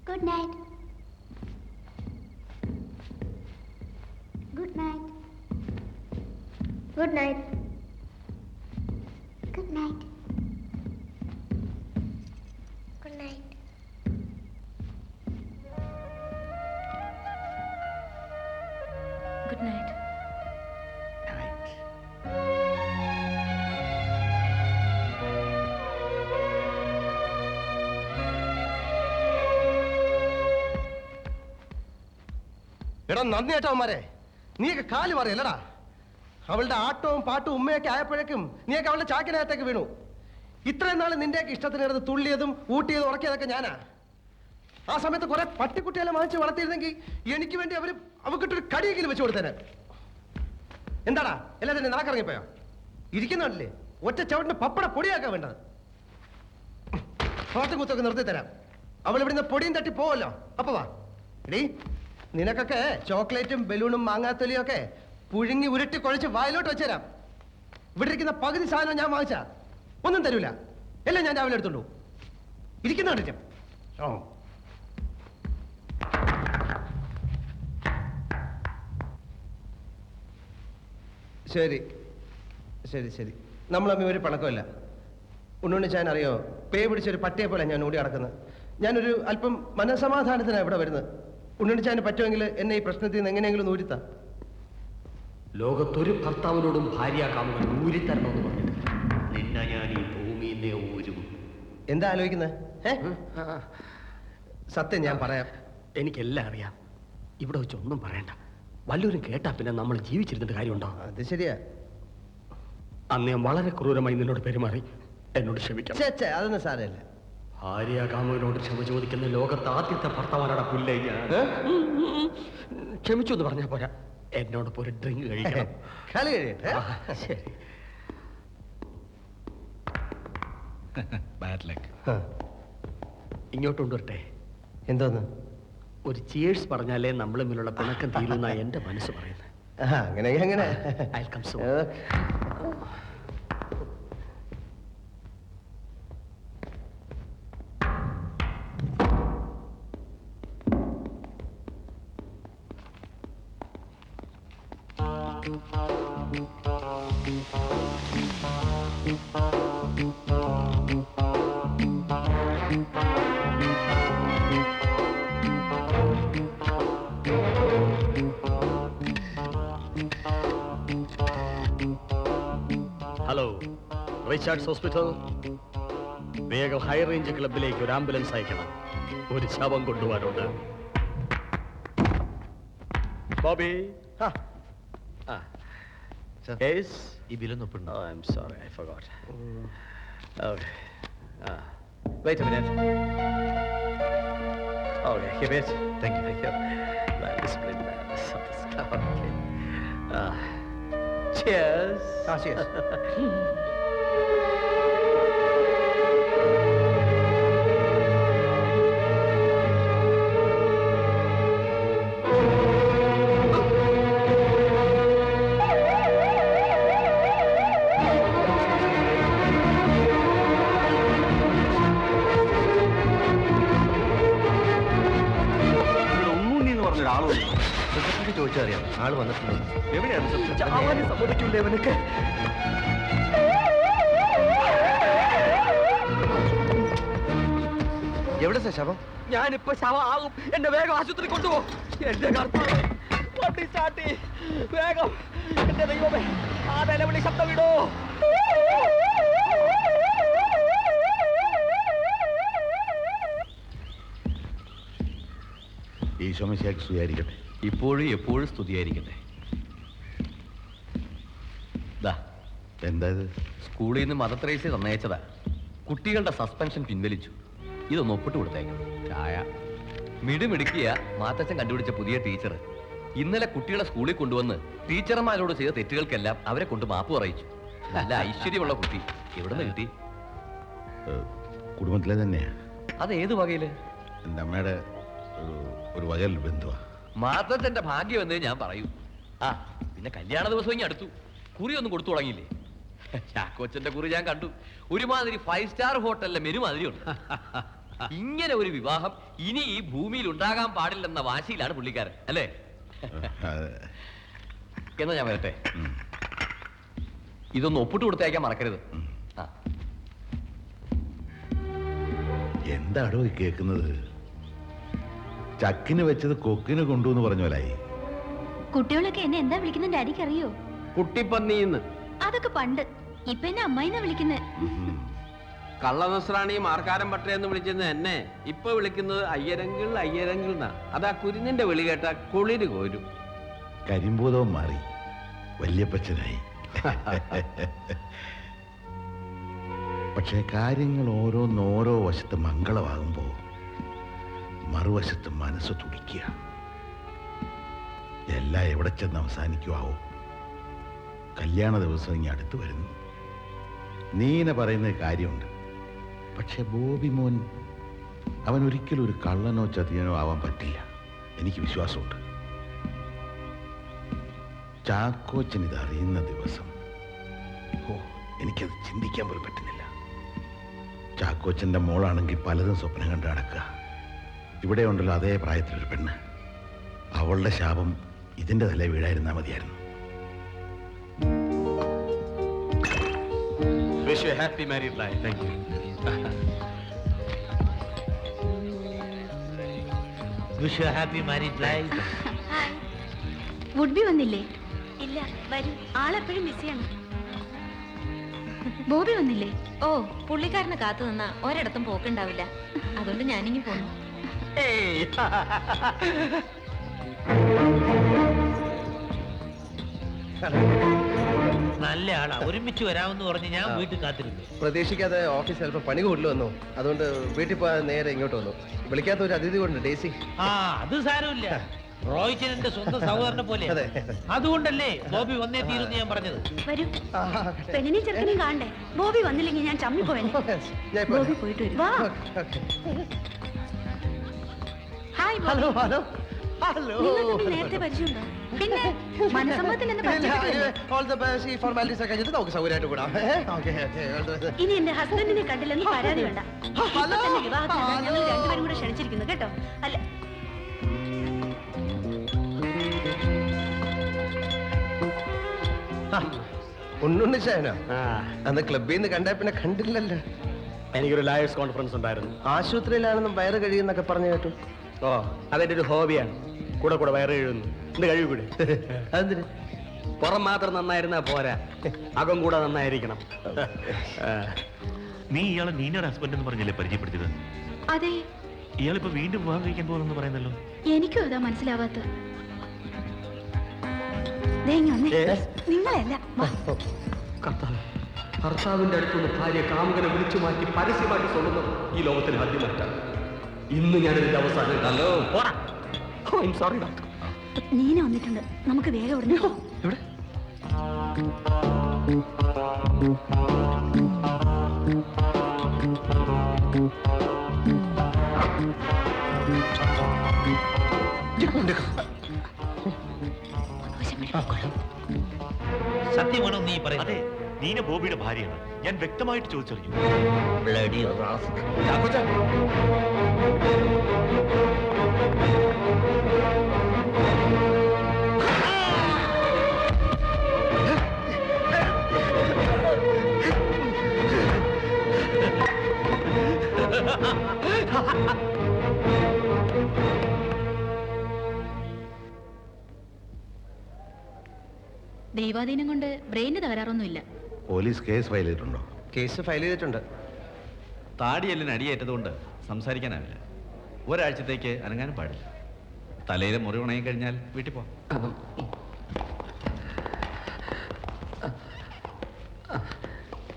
Good night. Good night. Good night. Good night. Good night. Good night. എടാ നന്ദി കേട്ടവന്മാരെ, നീയൊക്കെ കാല് പറയല്ലടാ. അവളുടെ ആട്ടവും പാട്ടും ഉമ്മയൊക്കെ ആയപ്പോഴേക്കും നീയൊക്കെ അവളുടെ ചാക്കിനകത്തേക്ക് വീണു. ഇത്രയും നാൾ നിന്റെയൊക്കെ ഇഷ്ടത്തിന് കിടന്ന് തുള്ളിയതും ഊട്ടിയതും ഉറക്കിയതൊക്കെ ഞാനാ. ആ സമയത്ത് കുറെ പട്ടിക്കുട്ടികളെ വാങ്ങിച്ച് വളർത്തിയിരുന്നെങ്കിൽ എനിക്ക് വേണ്ടി അവക്കിട്ടൊരു കടിയെങ്കിലും വെച്ച് കൊടുത്തേനെ. എന്താടാ എല്ലാം തന്നെ നാക്കിറങ്ങിപ്പോയോ? ഇരിക്കുന്നുണ്ടല്ലേ ഒറ്റ ചവിട്ടിന് പപ്പട പൊടിയാക്കാൻ വേണ്ടത്. പാട്ടും കുത്തൊക്കെ നിർത്തി തരാം. അവൾ ഇവിടുന്ന് പൊടിയും തട്ടി പോവല്ലോ. അപ്പൊ വാ എടീ, നിനക്കൊക്കെ ചോക്ലേറ്റും ബലൂണും മാങ്ങാത്തൊലിയും ഒക്കെ പുഴുങ്ങി ഉരുട്ടി കുഴച്ച് വായിലോട്ട് വെച്ചുതരാം. ഇവിടെ ഇരിക്കുന്ന പകുതി സാധനം ഞാൻ വാങ്ങിച്ചാ ഒന്നും തരൂല. എല്ലാം ഞാൻ രാവിലെ എടുത്തോണ്ടു. ഇരിക്കുന്നുണ്ട്. ഓ ശരി ശരി ശരി, നമ്മൾ തമ്മിൽ ഒരു പണക്കമില്ല. ഉണ്ണുണ്ണിച്ചാൻ അറിയോ, പേ പിടിച്ചൊരു പട്ടിയെ പോലെ ഞാൻ ഓടി നടക്കുന്നത്. ഞാനൊരു അല്പം മനസമാധാനത്തിനാണ് ഇവിടെ വരുന്നത്. ഉണ്ണുണ്ണിച്ചാന് പറ്റുമെങ്കിൽ എന്നെ ഈ പ്രശ്നത്തിൽ നിന്ന് എങ്ങനെയെങ്കിലും ഊരിത്താ. ലോകത്തൊരു ഭർത്താവിനോടും ഭാര്യാകാമുകൻ ഊരിത്തരണമെന്ന് പറഞ്ഞിട്ട് നിന്നെ ഞാൻ ഈ ഭൂമിയിൽ ഊരും. എന്താ ആലോചിക്കുന്നത്? സത്യം ഞാൻ പറയാം. എനിക്കെല്ലാം അറിയാം. ഇവിടെ വെച്ച് ഒന്നും പറയണ്ട. വല്ലവരും കേട്ടാ പിന്നെ നമ്മൾ ജീവിച്ചിരുന്നിട്ട് കാര്യമുണ്ടോ? അത് ശരിയാ. അന്ന് ഞാൻ വളരെ ക്രൂരമായി നിന്നോട് പെരുമാറി. എന്നോട് ക്ഷമിക്കണം. അതൊന്നും സാരമില്ല. ഭാര്യാകാമുകനോട് ക്ഷമ ചോദിക്കുന്ന ലോകത്ത് ആദ്യത്തെ ഭർത്താവാനാണ് പുല്ലേ ഞാൻ. ക്ഷമിച്ചു എന്ന് പറഞ്ഞാൽ പോരാ, എന്നോടൊപ്പം ഒരു ഡ്രിങ്ക് കഴിക്കണം. കളി കഴിയട്ടെ. ശരി. Bad luck. ഇങ്ങോട്ട് കൊണ്ടുവരട്ടെ. എന്തോന്ന്? ഒരു ചിയേഴ്സ് പറഞ്ഞാലേ നമ്മൾ തമ്മിലുള്ള പിണക്കം തീരുന്ന എന്റെ മനസ്സ് പറയുന്നത്. അങ്ങനെ അങ്ങനെ. I'll come soon. Hello, Richards hospital. വേഗം ഹൈ റേഞ്ച് ക്ലബിലേക്ക് ഒരു ആംബുലൻസ് അയക്കണം. ഒരു ശവം കൊണ്ടുപോകാനുണ്ട്. ബോബി, ഈ ബില്ലൊന്നും Oh, I'm sorry, I forgot. Okay. Wait a minute. Okay, keep it. Thank you. Thank you. Let me split that. Okay. Cheers. Cheers. ചോദിച്ചറിയാം ആള് വന്നിട്ടുണ്ട്. എവിടെയാണ് സമ്മതിക്കില്ലേ അവനൊക്കെ? എവിടെ ശവം? ഞാനിപ്പോ ശവമാകും. എന്നെ വേഗം ആശുപത്രി കൊണ്ടുപോകും. എന്റെ കർത്താവേ, വണ്ടി സ്റ്റാർട്ട് ചെയ്യ്. വേഗം. എന്റെ ദൈവമേ, ആ നിലവിളി ശബ്ദം വിടോ. ഈശോമിശിഹായ്ക്ക് സ്തുതിയായിരിക്കട്ടെ. ഇപ്പോഴും എപ്പോഴും സ്തുതിയായിരിക്കട്ടെ. എന്താ ഇത്? സ്കൂളിൽ നിന്ന് മദർ തെരേസ തന്നയച്ചതാ. കുട്ടികളുടെ സസ്പെൻഷൻ പിൻവലിച്ചു. ഇതൊന്ന് ഒപ്പിട്ട് കൊടുത്തേക്കണം. ചായ മിടുമിടുക്കിയ മാത്തച്ഛൻ കണ്ടുപിടിച്ച പുതിയ ടീച്ചർ ഇന്നലെ കുട്ടികളെ സ്കൂളിൽ കൊണ്ടുവന്ന് ടീച്ചർമാരോട് ചെയ്ത തെറ്റുകൾക്കെല്ലാം അവരെ കൊണ്ട് മാപ്പ് പറയിച്ചു. നല്ല ഐശ്വര്യമുള്ള കുട്ടി. എവിടെ നിന്ന് കിട്ടി? കുടുംബത്തിലെ തന്നെയാ. അത് ഏത് വകയില്? എൻ്റെ അമ്മയുടെ ഒരു വകയിൽ ബന്ധുവാ. മാത്തച്ഛന്റെ ഭാഗ്യം എന്നേ ഞാൻ പറയൂ. ആ പിന്നെ കല്യാണ ദിവസം ഇനി അടുത്തു. കുറി ഒന്നും കൊടുത്തു തുടങ്ങിയില്ലേ? ചാക്കോച്ചന്റെ കുറി ഞാൻ കണ്ടു. ഒരുമാതിരി 5 സ്റ്റാർ ഹോട്ടലിലെ മെനു മാതിരി ഉണ്ട്. ഇങ്ങനെ ഒരു വിവാഹം ഇനി ഈ ഭൂമിയിൽ ഉണ്ടാകാൻ പാടില്ലെന്ന വാശിയിലാണ് പുള്ളിക്കാരൻ, അല്ലേ? എന്നാ ഞാൻ വരട്ടെ. ഇതൊന്ന് ഒപ്പിട്ട് കൊടുത്തയക്കാൻ മറക്കരുത്. എന്താടോ ഈ കേൾക്കുന്നത്? ചക്കിന് വെച്ചത് കൊക്കിന് കൊണ്ടുവന്ന് പറഞ്ഞ പോലായി. കുട്ടികളൊക്കെ എന്നെ എന്താ വിളിക്കുന്നത് ഡാഡിക്ക് അറിയോ? കുട്ടിപ്പന്നിന്ന്. അതൊക്കെ പണ്ട്. ഇപ്പൊ എന്നെ അമ്മായിന്നാ വിളിക്കുന്നത്. കള്ളനസ്രാണി മാർക്കാരം പട്ടയെന്ന് വിളിച്ചത് എന്നെ ഇപ്പൊ വിളിക്കുന്നത് അയ്യരങ്കിൾ അയ്യരങ്കിൾ എന്നാ. അതാ കുരിഞ്ഞിന്റെ വിളി കേട്ട കുളിര് കോരും. കരിമ്പൂതവും മാറി വല്യപ്പച്ചനായി. പക്ഷെ കാര്യങ്ങൾ ഓരോന്നോരോ വശത്ത് മംഗളമാകുമ്പോ മറുവശത്ത് മനസ്സ് തുടിക്കുക. എല്ലാം എവിടെ ചെന്ന് അവസാനിക്കുവാവോ? കല്യാണ ദിവസം ഇനി അടുത്ത് വരുന്നു. നീന പറയുന്ന കാര്യമുണ്ട്. പക്ഷെ ബോബി മോൻ അവൻ ഒരിക്കലും ഒരു കള്ളനോ ചതിയനോ ആവാൻ പറ്റില്ല. എനിക്ക് വിശ്വാസമുണ്ട്. ചാക്കോച്ചൻ ഇത് അറിയുന്ന ദിവസം എനിക്കത് ചിന്തിക്കാൻ പോലും പറ്റുന്നില്ല. ചാക്കോച്ചന്റെ മോളാണെങ്കിൽ പലതും സ്വപ്നം കണ്ട് നടക്കുക. ഇവിടെ ഉണ്ടല്ലോ അതേ പ്രായത്തിലൊരു പെണ്ണ്. അവളുടെ ശാപം ഇതിന്റെ തല വീഴായിരുന്നാ മതിയായിരുന്നു. Wish you a happy married life. Thank you. Wish you a happy married life. Hi. Would-be വന്നില്ലേ? ഇല്ല, വരൂ. ആളെപ്പോഴും ബിസിയാണ്. ബോബി വന്നില്ലേ? ഓ, പുള്ളിക്കാരനെ കാത്തു നിന്നാ ഒരിടത്തും പോക്കുണ്ടാവില്ല. അതുകൊണ്ട് ഞാനിങ്ങി പോന്നു. നല്ല ആളാ. ഒരുമിച്ച് വരാമെന്ന് പറഞ്ഞ് ഞാൻ വീട്ടിൽ കാത്തിരുന്നു. പ്രതീക്ഷിക്കാതെ ഓഫീസ് ചിലപ്പോൾ പണി കൂടുതൽ വന്നു. അതുകൊണ്ട് വീട്ടിൽ പോകാൻ നേരെ ഇങ്ങോട്ട് വന്നു. വിളിക്കാത്ത ഒരു അതിഥി കൊണ്ട് ഡേസി. ആ, അത് സാരമില്ല. റോയ്ച്ചൻ സ്വന്തം സഹോദരനെ പോലെ. അതെ. അതുകൊണ്ടല്ലേ ബോബി വന്നേ തീരുന്ന് ഞാൻ പറഞ്ഞത്. വരൂ. പെണ്ണിനെയും ചെറുക്കനെയും കാണണ്ടേ? ബോബി വന്നില്ലെങ്കിൽ ഞാൻ ചമ്മി പോയനെ. ബോബി പോയിട്ട് വരും. വാ. Hi Bobby. Hello hello hello. നിങ്ങൾക്ക് നേരത്തെ പരിചയമുണ്ടോ? പിന്നെ മനസ്സമ്മതത്തിൽ എന്നെ പരിചയപ്പെട്ടില്ലേ? All the best. ഈ ഫോർമാലിറ്റീസ് ഒക്കെ കഴിഞ്ഞിട്ട് നമുക്ക് സൗകര്യമായിട്ട് കൂടാം. ഇനി എന്റെ ഹസ്ബൻഡിനെ കണ്ടില്ലെന്ന് പരാതി വേണ്ട. ഇപ്പൊ തന്നെ വിവാഹത്തിനാണ് ഞങ്ങൾ രണ്ടുപേരും കൂടെ ക്ഷണിച്ചിരിക്കുന്നു കേട്ടോ. അല്ല, ഉണ്ണുണ്ണിച്ചായനോ? അന്ന് ക്ലബിൽ നിന്ന് കണ്ടാ പിന്നെ കണ്ടില്ലല്ലോ. എനിക്കൊരു ലയേഴ്സ് കോൺഫറൻസ് ഉണ്ടായിരുന്നു. ആശുപത്രിയിലാണെന്നും വയറ് കഴിയുന്നൊക്കെ പറഞ്ഞു കേട്ടു. ഓ, അതെന്റെ ഒരു ഹോബിയാണ്. കൂടെ കൂടെ വയറ് എഴുതുന്നു. എന്ത് കഴിവ് കൂടെ. അതെന്തിന്? പുറം മാത്രം നന്നായിരുന്നാ പോരാ, അകം കൂടെ നന്നായിരിക്കണം. നീ ഇയാളെ നീനൊരു ഹസ്ബൻഡ് എന്ന് പറഞ്ഞല്ലേ പരിചയപ്പെടുത്തിയത്? അതെ. ഇയാളിപ്പോ വീണ്ടും വിവാഹം കഴിക്കാൻ പോകുന്നു പറയുന്നല്ലോ. എനിക്കും അതാ മനസ്സിലാവാത്ത. നിങ്ങളല്ല. ഭർത്താവിന്റെ അടുത്തുനിന്ന് ഭാര്യ കാമുകനെ വിളിച്ചു മാറ്റി പരസ്യമാക്കി സ്വന്തം ഈ ലോകത്തിന് ആദ്യമായിട്ടാണ്. ഇന്ന് ഞാനിതിന്റെ അവസാനം. Hello, sorry doctor. നീന വന്നിട്ടുണ്ട്. നമുക്ക് വേഗം ഉടനെ പോകാം. എവിടെ? സത്യമാണോ നീ പറയുന്നത്? അതെ, നീന ബോബിയുടെ ഭാര്യയാണ്. ഞാൻ വ്യക്തമായിട്ട് ചോദിച്ചറിഞ്ഞു. ദൈവാധീനം കൊണ്ട് ബ്രെയിന് തകരാറൊന്നുമില്ല. പോലീസ് കേസ് ഫയൽ ചെയ്തിട്ടുണ്ടോ? കേസ് ഫയൽ ചെയ്തിട്ടുണ്ട്. താടിയെല്ലിന് അടിയേറ്റതുകൊണ്ട് സംസാരിക്കാനാവില്ല. ഒരാഴ്ചത്തേക്ക് അനങ്ങാനും പാടില്ല. തലയിലെ മുറി ഉണങ്ങി കഴിഞ്ഞാൽ വീട്ടിൽ പോ.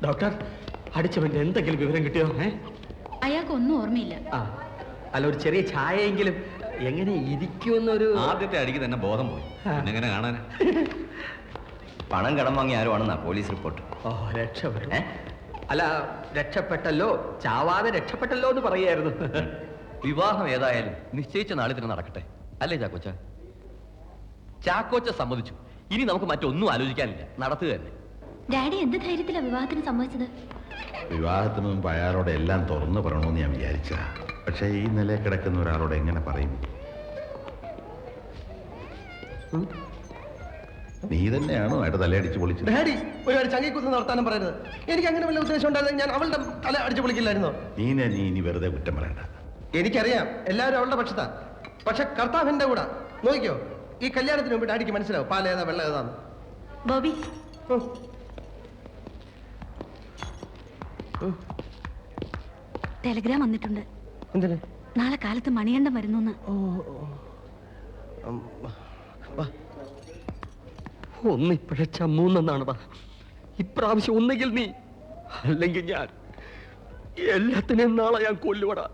ഡോക്ടർ, അടിച്ചവന്റെ എന്തെങ്കിലും വിവരം കിട്ടിയോ? അയാൾക്കൊന്നും ഓർമ്മയില്ല. അല്ല, ഒരു ചെറിയ ചായയെങ്കിലും എങ്ങനെ ഇരിക്കുമെന്നൊരു. ആദ്യത്തെ അടിക്ക് തന്നെ ബോധം പോയി. എങ്ങനെ കാണാൻ? പണം കടം വാങ്ങി ആരുവാണെന്നാ പോലീസ് റിപ്പോർട്ട്. ഓ, രക്ഷപ്പെട്ടു. അല്ല, രക്ഷപ്പെട്ടല്ലോ, ചാവാതെ രക്ഷപ്പെട്ടല്ലോ എന്ന് പറയായിരുന്നു. വിവാഹം ഏതായാലും നിശ്ചയിച്ച നാളിൽ തന്നെ നടക്കട്ടെ, അല്ലേ ചാക്കോച്ച? ചാക്കോച്ച സമ്മതിച്ചു. ഇനി നമുക്ക് മറ്റൊന്നും ആലോചിക്കാനില്ല, നടത്തുക തന്നെ. ഡാഡി എന്ത് ധൈര്യത്തിലാ വിവാഹത്തിന് സമ്മതിച്ചത്? വിവാഹത്തിന് മുമ്പ് അയാളോട് എല്ലാം തുറന്നു പറയണമെന്ന് ഞാൻ വിചാരിച്ച. പക്ഷേ ഈ നിലയിൽ കിടക്കുന്ന ഒരാളോട് എങ്ങനെ പറയും? നീ തന്നെയാണോ അയാളുടെ തലയടിച്ച് പൊളിച്ചത്? ഡാഡി ഒരുപാട് ചങ്ങിക്കുത്തുന്ന വർത്താനം പറയരുത്. എനിക്ക് അങ്ങനെ വല്ല ഉദ്ദേശം ഉണ്ടായിരുന്നെങ്കിൽ ഞാൻ അവളുടെ തല അടിച്ചു പൊളിക്കില്ലായിരുന്നോ? നീ ഇനി വെറുതെ കുറ്റം പറയണ്ട. എനിക്കറിയാം എല്ലാവരും അവളുടെ പക്ഷത്താ. പക്ഷെ കർത്താവിന്റെ കൂടെ നോക്കിക്കോ, ഈ കല്യാണത്തിന് മുമ്പ് ഡാഡിക്ക് മനസ്സിലാവും പാൽ ഏതാ വെള്ളം ഏതാന്ന്. ബോബി ടെലിഗ്രാം വന്നിട്ടുണ്ട്. എന്തിന്? നാളെ കാലത്ത് മണികണ്ഠൻ വരുന്നു. ഒന്നിപ്പോഴേ ചമ്മൂന്നാണ് വാ. ഇപ്രാവശ്യം ഒന്നെങ്കിൽ നീ, അല്ലെങ്കിൽ ഞാൻ. എല്ലാത്തിനെയും നാളെ ഞാൻ കൊല്ലുവടാ.